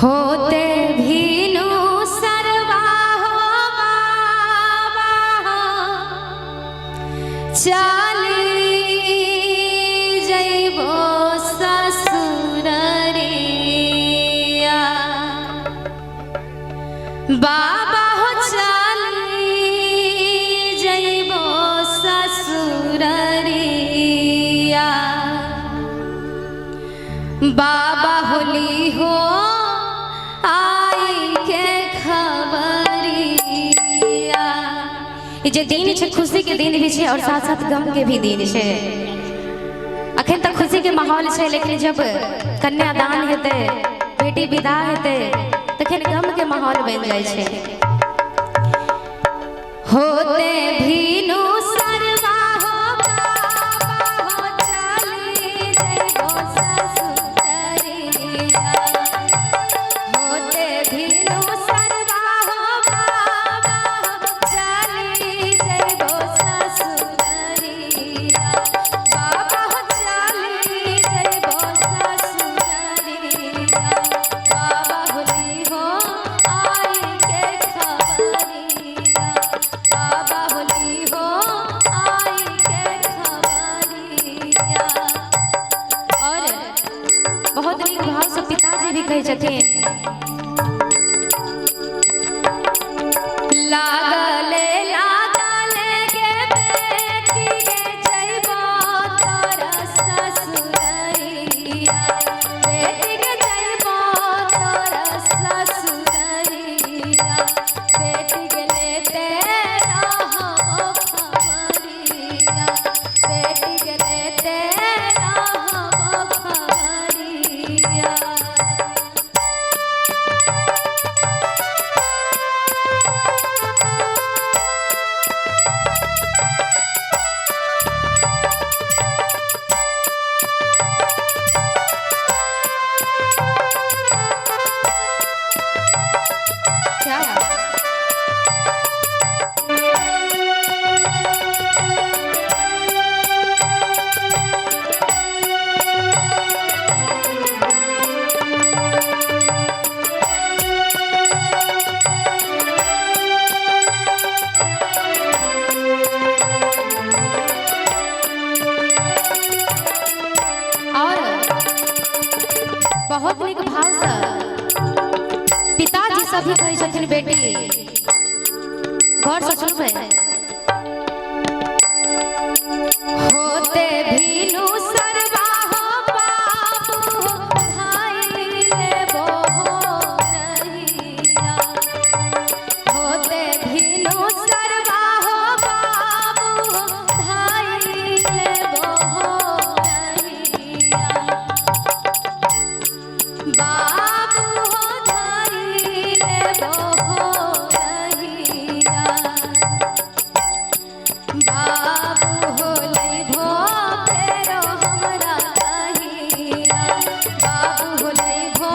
होते भीनु सरवा हो बाबा हो चली जइबो ससुररिया बाबा हो चली जइबो ससुररिया बाबा होली हो जे दिन छे खुशी के दिन भी छे और साथ साथ गम के भी दिन छे। अखन तक खुशी के माहौल छे लेकिन जब कन्यादान हेते बेटी विदा हेते तखन गम के माहौल बन जाय छे। होते भीनु सरवा हो बाबा हो चली जइबो ससुररिया होते भीनु सरवा हो बाबा हो चली जइबो ससुररिया बाबा हो चली जइबो ससुररिया बाबा होली हो आई के खबरिया बाबा होली हो आई के खबरिया। और बहुत नीक भाव से पिताजी भी कहे छथिन लागले लागले गे बेटी गे जइबो तोरा ससुररिया बेटी गे जइबो तोरा ससुररिया बेटी गे लेते रहबो खबरिया बेटी गे लेते रहबो खबरिया। क्या और बहुत नीक भाव से पिताजी सभी कहे छथिन बेटी घर से सुनबे होते भीनु सरवा हो बाबू हो भाई लेबो हो रहिया होते भीनु सरवा हो बाबू हो भाई लेबो हो रहिया बाबू हो धाई लेबो हो रहिया बाबू हो लइबो फेरो हमरा कहिया बाबू हो लइबो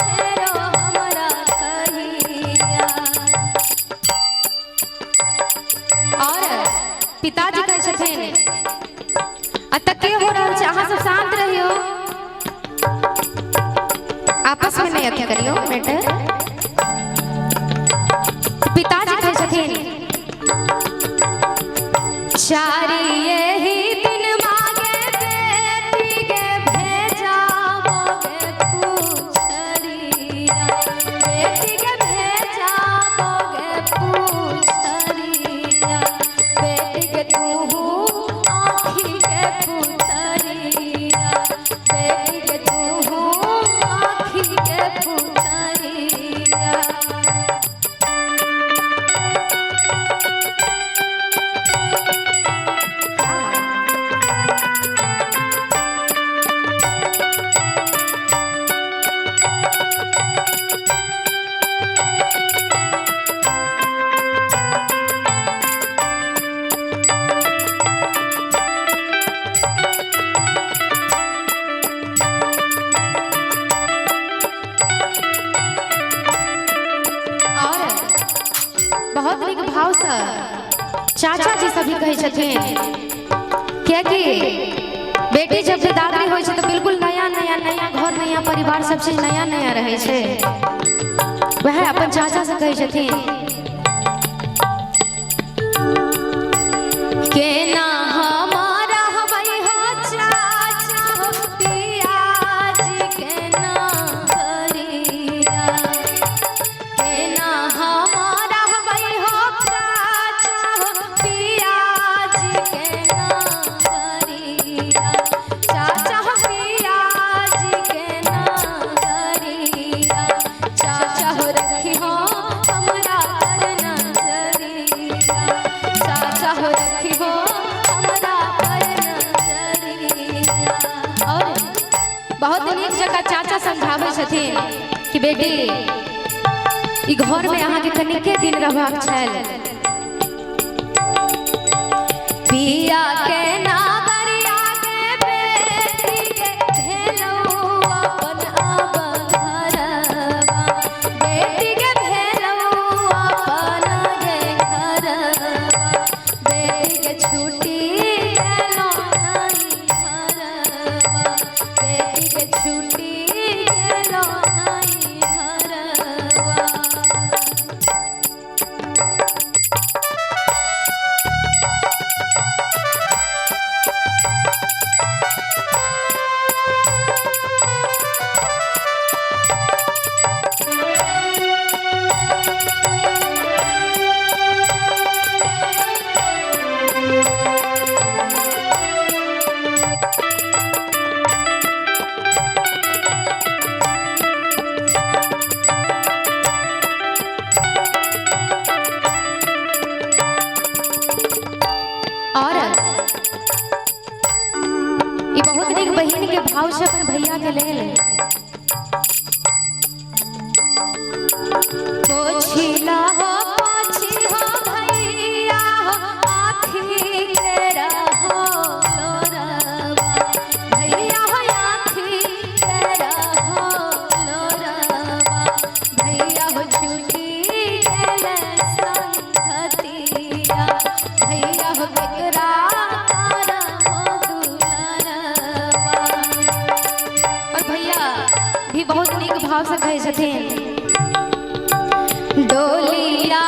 फेरो हमरा कहिया। और पिताजी कहे छथिन अतः के हो रहल छै अहाँ सब शांत रहियो आपस में नहीं अथी करियो मैटर। पिताजी कहे छथिन चारी यही दिन मागे बेटी के भेजाबोगे पूछरिया बेटी के भेजाबोगे पूछरिया बेटी के तूहू आँखी के पुतरिया बेटी के तूहू आँखी के पुतरिया। बहुत नीक भाव से चाचा जी सभी कहे छथिन क्या कि बेटी जब विदागरी हो तो बिल्कुल नया नया नया घर नया परिवार सब चीज नया नया रहे छे। वह अपन चाचा से कहे छथिन के ना हमारा हवई हो चाचा हो पियाज के ना करिया, के ना हमारा हवई हो चाचा हो पियाज के ना करिया, चाचा हो पियाज के ना करिया, चाचा हो रखी हो हमरा पर नजरिया, चाचा हो रखी हो हमरा पर नजरिया। और बहुत नीक जगह चाचा समझावे छथिन कि बेटी ई घर में अहाँ के कनिके दिन रहबाक छल, पिया के नागरिया के बेटी के भेलौ अपन अब घरवा, बेटी के भेलौ अपन गे घरवा, बेटी के छुट्टी गेलौ नहीं घरवा, बेटी के छुट्टी गेलौ नहीं घरवा। और ये बहुत नीक बहिन के भाव से अपन भैया के लेल पोछिला हो पोछी हो भैया हो आँखी के रहो लोरवा, भैया हो आँखी के रहो लोरवा, भैया हो छुट्टी गेले संगतिया, भैया हो बेकरा करहो दुलरवा। और भैया भी बहुत नीक भाव से कहे छथिन डोलिया